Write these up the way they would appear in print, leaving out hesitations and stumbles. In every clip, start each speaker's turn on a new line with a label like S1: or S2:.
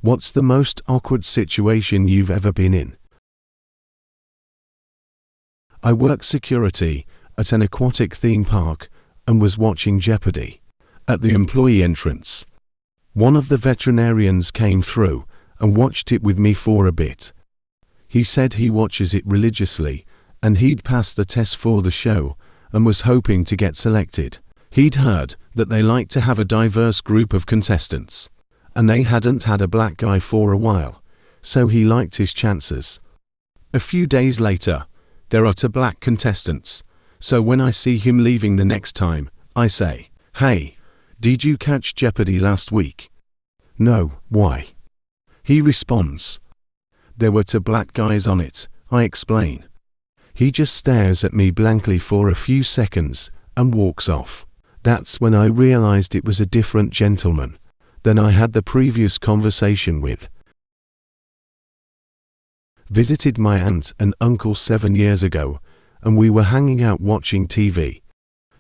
S1: What's the most awkward situation you've ever been in? I work security at an aquatic theme park and was watching Jeopardy! At the employee entrance. One of the veterinarians came through and watched it with me for a bit. He said he watches it religiously and he'd passed the test for the show and was hoping to get selected. He'd heard that they like to have a diverse group of contestants, and they hadn't had a black guy for a while, so he liked his chances. A few days later, there are 2 black contestants, so when I see him leaving the next time, I say, "Hey, did you catch Jeopardy! Last week?" "No, why?" He responds, "There were 2 black guys on it," I explain. He just stares at me blankly for a few seconds and walks off. That's when I realized it was a different gentleman than I had the previous conversation with. Visited my aunt and uncle 7 years ago, and we were hanging out watching TV.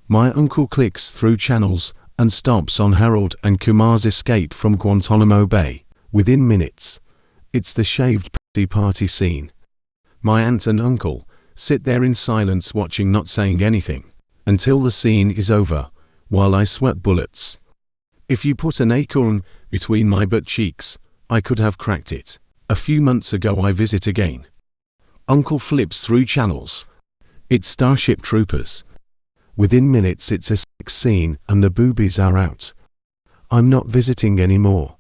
S1: My uncle clicks through channels and stops on Harold and Kumar's escape from Guantanamo Bay. Within minutes, it's the shaved pussy party scene. My aunt and uncle sit there in silence watching, not saying anything, until the scene is over, while I sweat bullets. If you put an acorn between my butt cheeks, I could have cracked it. A few months ago I visit again. Uncle flips through channels. It's Starship Troopers. Within minutes it's a sex scene and the boobies are out. I'm not visiting anymore.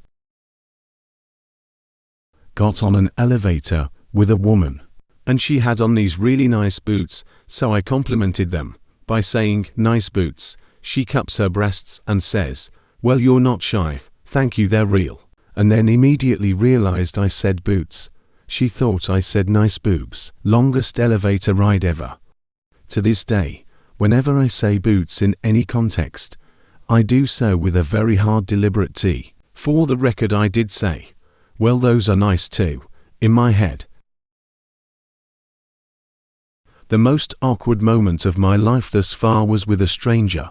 S1: Got on an elevator with a woman, and she had on these really nice boots, so I complimented them by saying, "Nice boots." She cups her breasts and says, "Well, you're not shy, thank you, they're real." And then immediately realized I said boots. She thought I said nice boobs. Longest elevator ride ever. To this day, whenever I say boots in any context, I do so with a very hard deliberate T. For the record, I did say, "Well, those are nice too," in my head. The most awkward moment of my life thus far was with a stranger.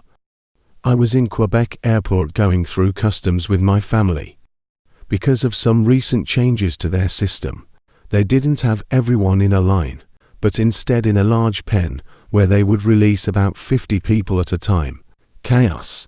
S1: I was in Quebec airport going through customs with my family. Because of some recent changes to their system, they didn't have everyone in a line, but instead in a large pen where they would release about 50 people at a time. Chaos.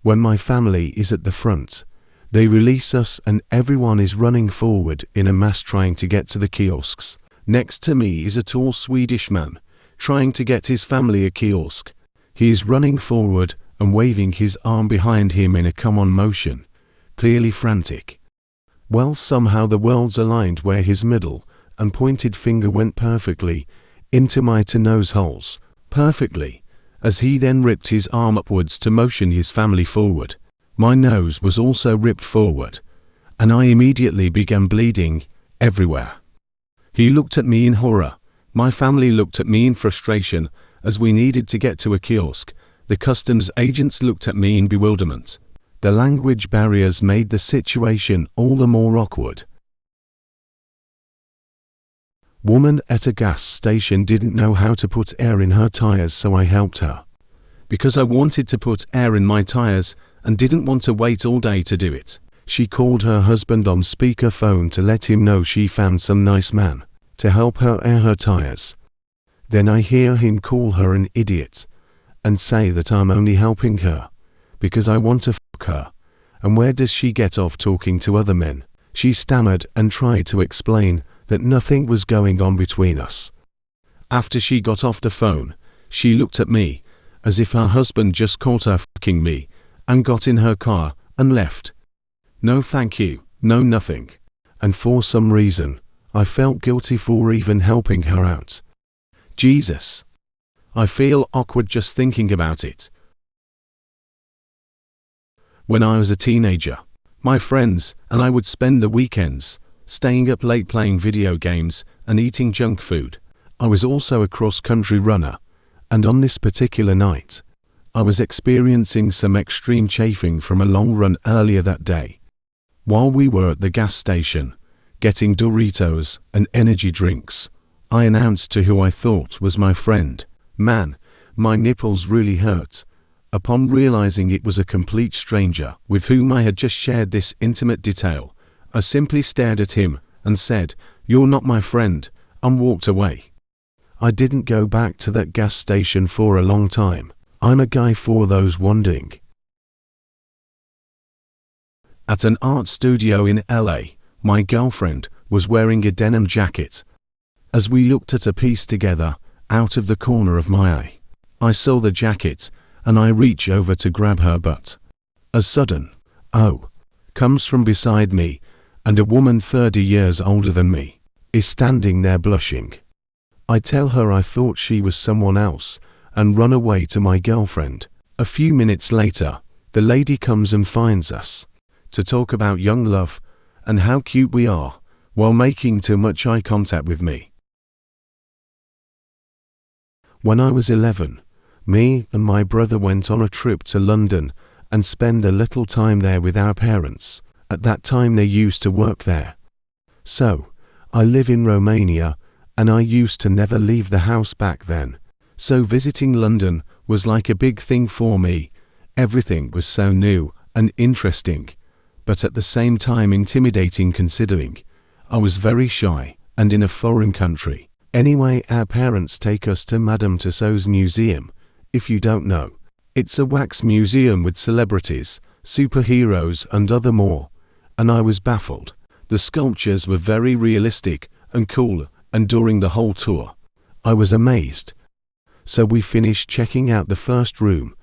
S1: When my family is at the front, they release us and everyone is running forward in a mass trying to get to the kiosks. Next to me is a tall Swedish man, trying to get his family a kiosk. He is running forward and waving his arm behind him in a come-on motion, clearly frantic. Well, somehow the worlds aligned where his middle and pointed finger went perfectly into my 2 nose holes, perfectly, as he then ripped his arm upwards to motion his family forward. My nose was also ripped forward, and I immediately began bleeding everywhere. He looked at me in horror. My family looked at me in frustration as we needed to get to a kiosk. The customs agents looked at me in bewilderment. The language barriers made the situation all the more awkward. Woman at a gas station didn't know how to put air in her tires, so I helped her. Because I wanted to put air in my tires and didn't want to wait all day to do it. She called her husband on speakerphone to let him know she found some nice man to help her air her tires. Then I hear him call her an idiot and say that I'm only helping her because I want to fuck her. And where does she get off talking to other men? She stammered and tried to explain that nothing was going on between us. After she got off the phone, she looked at me as if her husband just caught her fucking me and got in her car and left. No thank you, no nothing. And for some reason, I felt guilty for even helping her out. Jesus. I feel awkward just thinking about it. When I was a teenager, my friends and I would spend the weekends staying up late playing video games and eating junk food. I was also a cross-country runner, and on this particular night, I was experiencing some extreme chafing from a long run earlier that day. While we were at the gas station, getting Doritos and energy drinks, I announced to who I thought was my friend, "Man, my nipples really hurt," upon realizing it was a complete stranger with whom I had just shared this intimate detail. I simply stared at him and said, "You're not my friend," and walked away. I didn't go back to that gas station for a long time. I'm a guy for those wondering. At an art studio in LA, my girlfriend was wearing a denim jacket. As we looked at a piece together, out of the corner of my eye, I saw the jacket, and I reach over to grab her butt. A sudden, "Oh," comes from beside me, and a woman 30 years older than me is standing there blushing. I tell her I thought she was someone else, and run away to my girlfriend. A few minutes later, the lady comes and finds us to talk about young love and how cute we are, while making too much eye contact with me. When I was 11, me and my brother went on a trip to London and spent a little time there with our parents. At that time they used to work there. So, I live in Romania, and I used to never leave the house back then. So visiting London was like a big thing for me. Everything was so new and interesting, but at the same time intimidating considering I was very shy and in a foreign country. Anyway, our parents take us to Madame Tussauds Museum. If you don't know, it's a wax museum with celebrities, superheroes and other more, and I was baffled. The sculptures were very realistic and cool, and during the whole tour, I was amazed. So we finished checking out the first room,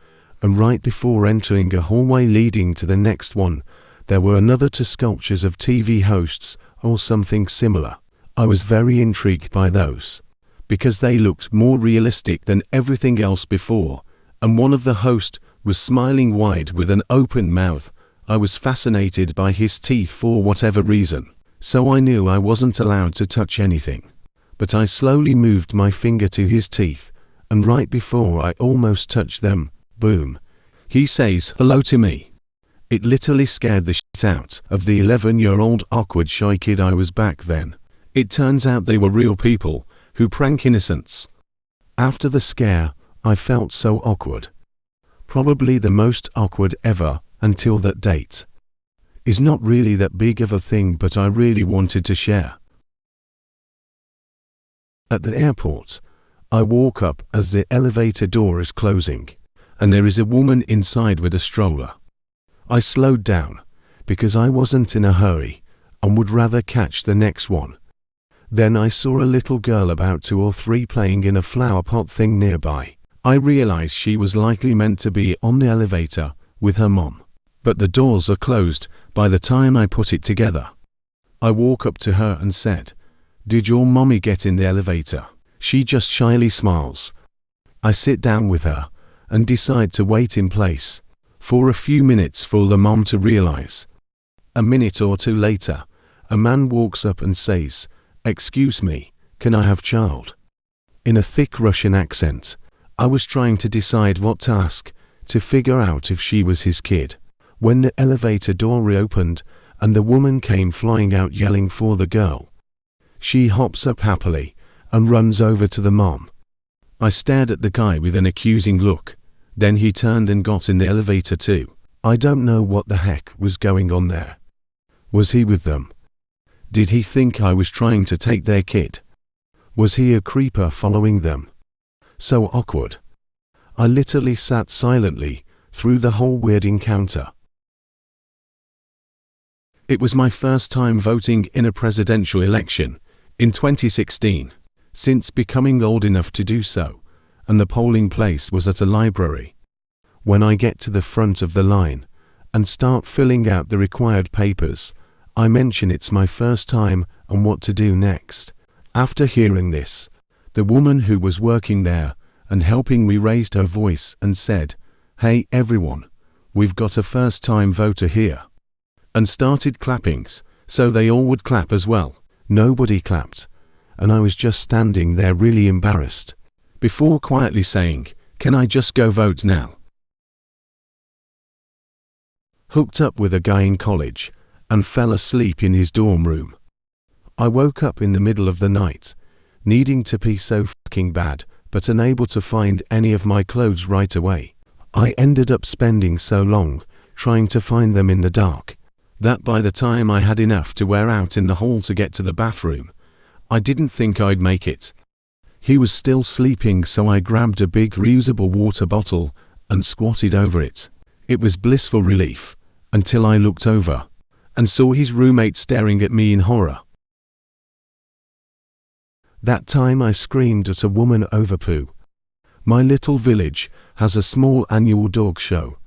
S1: and right before entering a hallway leading to the next one, there were another two sculptures of TV hosts or something similar. I was very intrigued by those, because they looked more realistic than everything else before, and one of the hosts was smiling wide with an open mouth. I was fascinated by his teeth for whatever reason, so I knew I wasn't allowed to touch anything. But I slowly moved my finger to his teeth, and right before I almost touched them, boom, he says hello to me. It literally scared the shit out of the 11-year-old awkward shy kid I was back then. It turns out they were real people who prank innocents. After the scare, I felt so awkward. Probably the most awkward ever until that date. Is not really that big of a thing, but I really wanted to share. At the airport, I walk up as the elevator door is closing, and there is a woman inside with a stroller. I slowed down because I wasn't in a hurry and would rather catch the next one. Then I saw a little girl about 2 or 3 playing in a flower pot thing nearby. I realized she was likely meant to be on the elevator with her mom, but the doors are closed by the time I put it together. I walk up to her and said, "Did your mommy get in the elevator?" She just shyly smiles. I sit down with her and decide to wait in place for a few minutes for the mom to realize. A minute or two later, a man walks up and says, "Excuse me, can I have child?" In a thick Russian accent. I was trying to decide what to ask, to figure out if she was his kid, when the elevator door reopened and the woman came flying out yelling for the girl. She hops up happily and runs over to the mom. I stared at the guy with an accusing look. Then he turned and got in the elevator too. I don't know what the heck was going on there. Was he with them? Did he think I was trying to take their kid? Was he a creeper following them? So awkward. I literally sat silently through the whole weird encounter. It was my first time voting in a presidential election in 2016, since becoming old enough to do so, and the polling place was at a library. When I get to the front of the line and start filling out the required papers, I mention it's my first time and what to do next. After hearing this, the woman who was working there and helping me raised her voice and said, "Hey everyone, we've got a first-time voter here," and started clapping, so they all would clap as well. Nobody clapped, and I was just standing there really embarrassed, before quietly saying, "Can I just go vote now?" Hooked up with a guy in college and fell asleep in his dorm room. I woke up in the middle of the night, needing to pee so fucking bad, but unable to find any of my clothes right away. I ended up spending so long trying to find them in the dark that by the time I had enough to wear out in the hall to get to the bathroom, I didn't think I'd make it. He was still sleeping, so I grabbed a big reusable water bottle and squatted over it. It was blissful relief, until I looked over and saw his roommate staring at me in horror. That time I screamed at a woman over poo. My little village has a small annual dog show.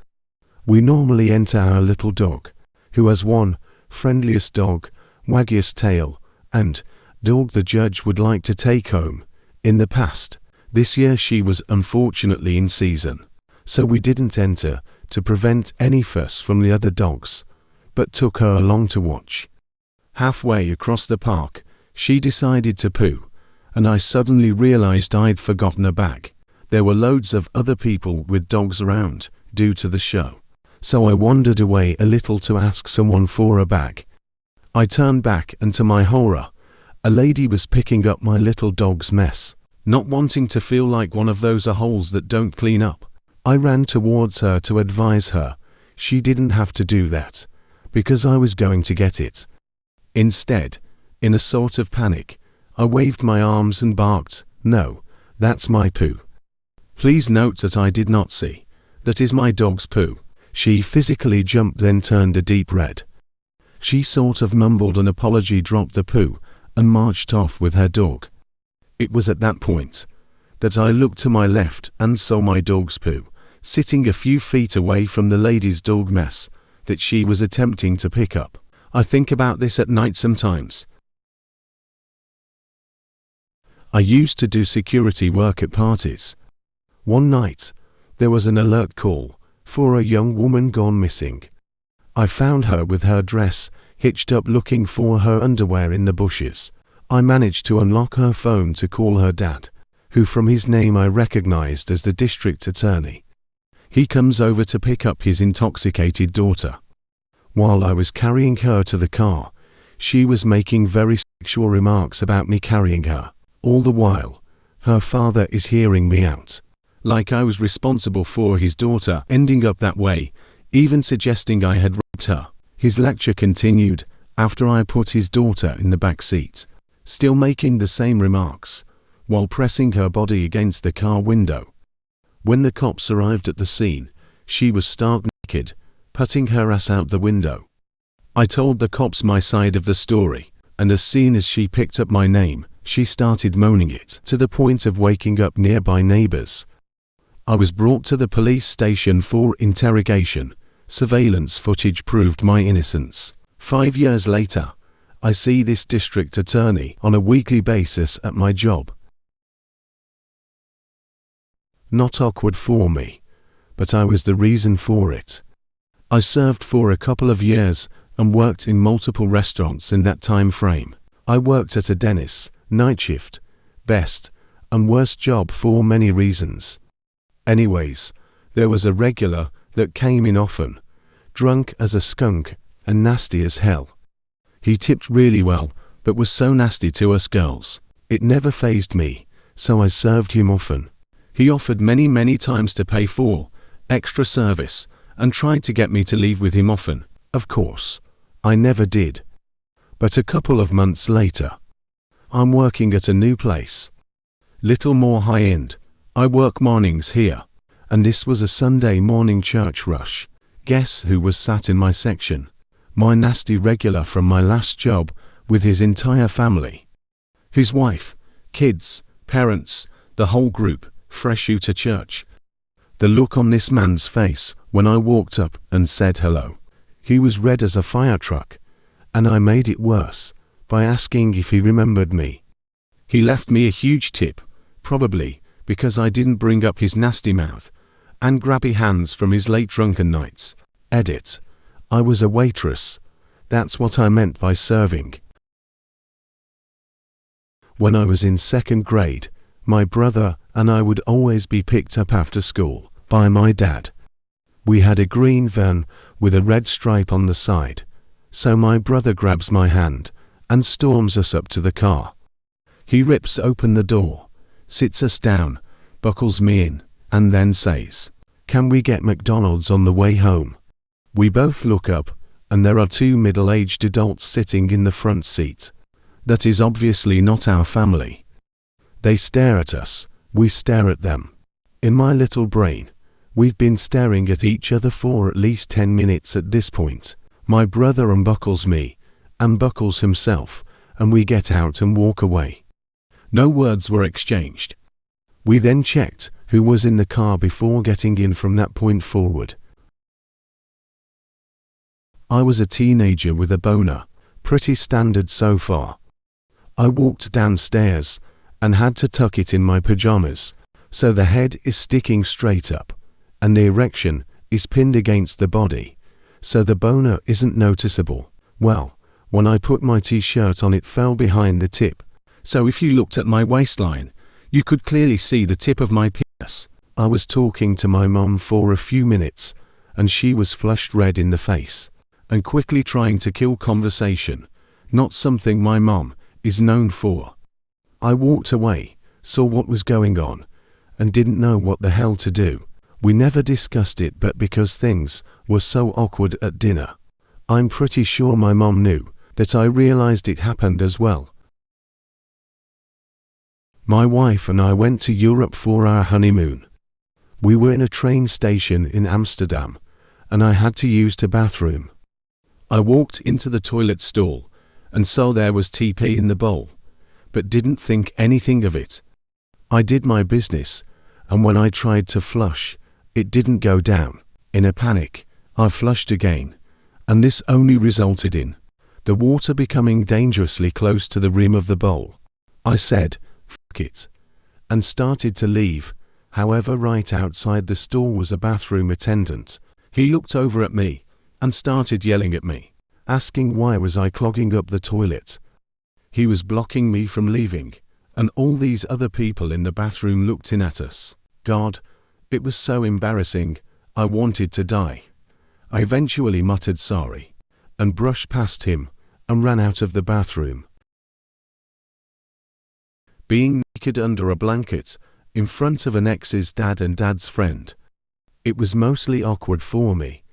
S1: We normally enter our little dog, who has won friendliest dog, waggiest tail, and dog the judge would like to take home. In the past, this year she was unfortunately in season, so we didn't enter to prevent any fuss from the other dogs, but took her along to watch. Halfway across the park, she decided to poo, and I suddenly realized I'd forgotten a bag. There were loads of other people with dogs around, due to the show, so I wandered away a little to ask someone for a bag. I turned back, and to my horror, a lady was picking up my little dog's mess. Not wanting to feel like one of those holes that don't clean up, I ran towards her to advise her she didn't have to do that, because I was going to get it. Instead, in a sort of panic, I waved my arms and barked, "No, that's my poo. Please note that I did not see. That is my dog's poo." She physically jumped, then turned a deep red. She sort of mumbled an apology, dropped the poo, and marched off with her dog. It was at that point that I looked to my left and saw my dog's poo, sitting a few feet away from the lady's dog mess that she was attempting to pick up. I think about this at night sometimes. I used to do security work at parties. One night, there was an alert call for a young woman gone missing. I found her with her dress hitched up, looking for her underwear in the bushes. I managed to unlock her phone to call her dad, who from his name I recognized as the district attorney. He comes over to pick up his intoxicated daughter. While I was carrying her to the car, she was making very sexual remarks about me carrying her. All the while, her father is hearing me out, like I was responsible for his daughter ending up that way, even suggesting I had raped her. His lecture continued after I put his daughter in the back seat, still making the same remarks, while pressing her body against the car window. When the cops arrived at the scene, she was stark naked, putting her ass out the window. I told the cops my side of the story, and as soon as she picked up my name, she started moaning it, to the point of waking up nearby neighbors. I was brought to the police station for interrogation. Surveillance footage proved my innocence. 5 years later, I see this district attorney on a weekly basis at my job. Not awkward for me, but I was the reason for it. I served for a couple of years and worked in multiple restaurants in that time frame. I worked at a dentist, night shift, best and worst job for many reasons. Anyways, there was a regular that came in often, drunk as a skunk and nasty as hell. He tipped really well, but was so nasty to us girls. It never fazed me, so I served him often. He offered many times to pay for extra service and tried to get me to leave with him often. Of course, I never did. But a couple of months later, I'm working at a new place. Little more high-end. I work mornings here, and this was a Sunday morning church rush. Guess who was sat in my section? My nasty regular from my last job, with his entire family. His wife, kids, parents, the whole group, fresh out of church. The look on this man's face when I walked up and said hello. He was red as a fire truck, and I made it worse by asking if he remembered me. He left me a huge tip, probably because I didn't bring up his nasty mouth and grabby hands from his late drunken nights. Edit. I was a waitress. That's what I meant by serving. When I was in 2nd grade, my brother and I would always be picked up after school by my dad. We had a green van with a red stripe on the side, so my brother grabs my hand and storms us up to the car. He rips open the door, sits us down, buckles me in, and then says, "Can we get McDonald's on the way home?" We both look up, and there are two middle-aged adults sitting in the front seat. That is obviously not our family. They stare at us, we stare at them. In my little brain, we've been staring at each other for at least 10 minutes at this point. My brother unbuckles me, unbuckles himself, and we get out and walk away. No words were exchanged. We then checked who was in the car before getting in from that point forward. I was a teenager with a boner, pretty standard so far. I walked downstairs and had to tuck it in my pajamas, so the head is sticking straight up, and the erection is pinned against the body, so the boner isn't noticeable. Well, when I put my t-shirt on, it fell behind the tip, so if you looked at my waistline, you could clearly see the tip of my penis. I was talking to my mom for a few minutes, and she was flushed red in the face, and quickly trying to kill conversation, not something my mom is known for. I walked away, saw what was going on, and didn't know what the hell to do. We never discussed it, but because things were so awkward at dinner, I'm pretty sure my mom knew that I realized it happened as well. My wife and I went to Europe for our honeymoon. We were in a train station in Amsterdam, and I had to use the bathroom. I walked into the toilet stall and saw there was TP in the bowl, but didn't think anything of it. I did my business, and when I tried to flush, it didn't go down. In a panic, I flushed again, and this only resulted in the water becoming dangerously close to the rim of the bowl. I said, "Fuck it," and started to leave. However, right outside the store was a bathroom attendant. He looked over at me and started yelling at me, asking why was I clogging up the toilet. He was blocking me from leaving, and all these other people in the bathroom looked in at us. God, it was so embarrassing, I wanted to die. I eventually muttered sorry, and brushed past him, and ran out of the bathroom. Being naked under a blanket, in front of an ex's dad and dad's friend. It was mostly awkward for me,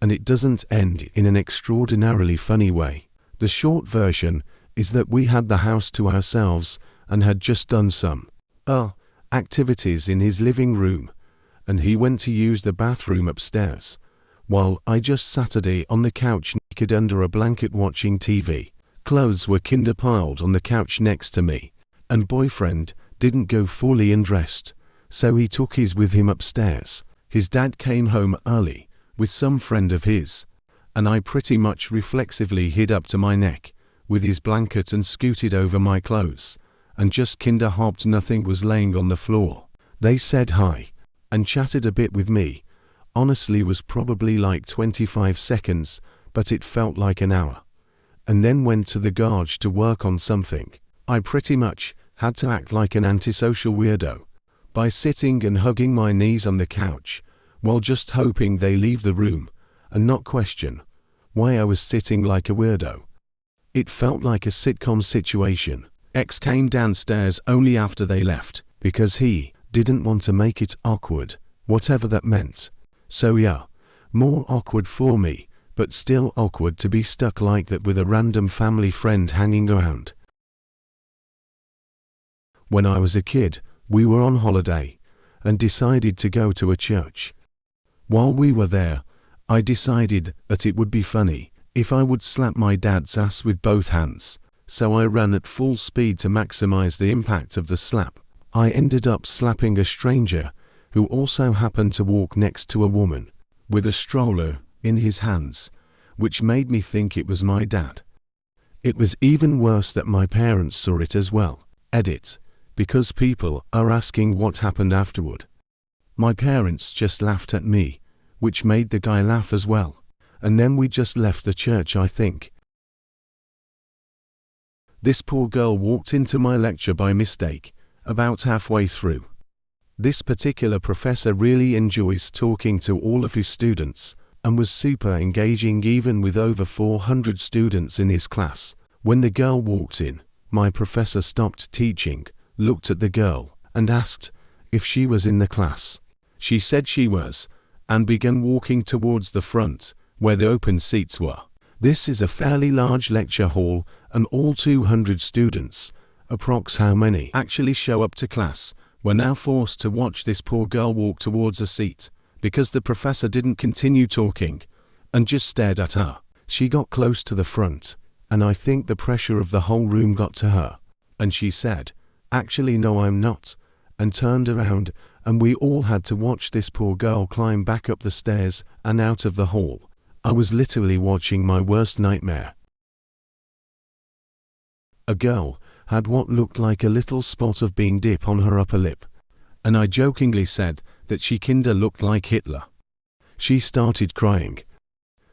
S1: and it doesn't end in an extraordinarily funny way. The short version is that we had the house to ourselves and had just done some activities in his living room, and he went to use the bathroom upstairs, while I just sat on the couch naked under a blanket watching TV. Clothes were kinda piled on the couch next to me, and boyfriend didn't go fully undressed, so he took his with him upstairs. His dad came home early with some friend of his, and I pretty much reflexively hid up to my neck with his blanket and scooted over my clothes, and just kinda hopped. Nothing was laying on the floor. They said hi and chatted a bit with me. Honestly, was probably like 25 seconds, but it felt like an hour. And then went to the garage to work on something. I pretty much had to act like an antisocial weirdo by sitting and hugging my knees on the couch, while just hoping they leave the room and not question why I was sitting like a weirdo. It felt like a sitcom situation. X came downstairs only after they left, because he didn't want to make it awkward, whatever that meant. So yeah, more awkward for me, but still awkward to be stuck like that with a random family friend hanging around. When I was a kid, we were on holiday and decided to go to a church. While we were there, I decided that it would be funny if I would slap my dad's ass with both hands, so I ran at full speed to maximize the impact of the slap. I ended up slapping a stranger who also happened to walk next to a woman with a stroller in his hands, which made me think it was my dad. It was even worse that my parents saw it as well. Edit. Because people are asking what happened afterward. My parents just laughed at me, which made the guy laugh as well, and then we just left the church, I think. This poor girl walked into my lecture by mistake, about halfway through. This particular professor really enjoys talking to all of his students, and was super engaging even with over 400 students in his class. When the girl walked in, my professor stopped teaching, looked at the girl, and asked if she was in the class. She said she was, and began walking towards the front, where the open seats were. This is a fairly large lecture hall, and all 200 students, approx how many actually show up to class, were now forced to watch this poor girl walk towards a seat, because the professor didn't continue talking, and just stared at her. She got close to the front, and I think the pressure of the whole room got to her, and she said, "Actually no, I'm not," and turned around, and we all had to watch this poor girl climb back up the stairs and out of the hall. I was literally watching my worst nightmare. A girl had what looked like a little spot of being dip on her upper lip, and I jokingly said that she kinda looked like Hitler. She started crying.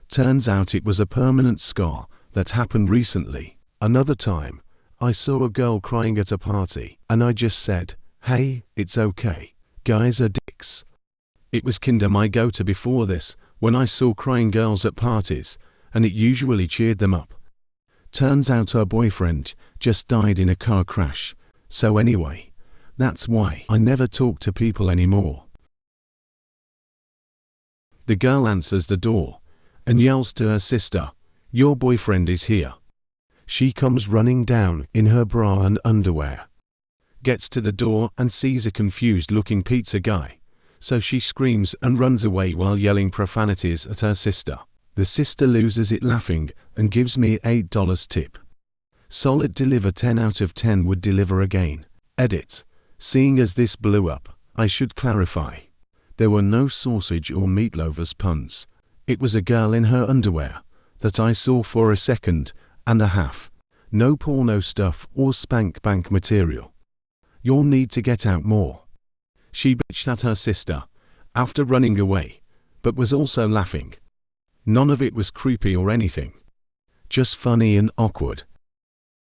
S1: Turns out it was a permanent scar that happened recently. Another time, I saw a girl crying at a party, and I just said, "Hey, it's okay. Guys are dicks." It was kinda my go-to before this, when I saw crying girls at parties, and it usually cheered them up. Turns out her boyfriend just died in a car crash, so anyway, that's why I never talk to people anymore. The girl answers the door and yells to her sister, "Your boyfriend is here." She comes running down in her bra and underwear. Gets to the door and sees a confused-looking pizza guy, so she screams and runs away while yelling profanities at her sister. The sister loses it laughing and gives me $8 tip. Solid deliver, 10 out of 10 would deliver again. Edit. Seeing as this blew up, I should clarify. There were no sausage or meatloaf as puns. It was a girl in her underwear that I saw for a second and a half. No porno stuff or spank bank material. You'll need to get out more. She bitched at her sister after running away, but was also laughing. None of it was creepy or anything. Just funny and awkward.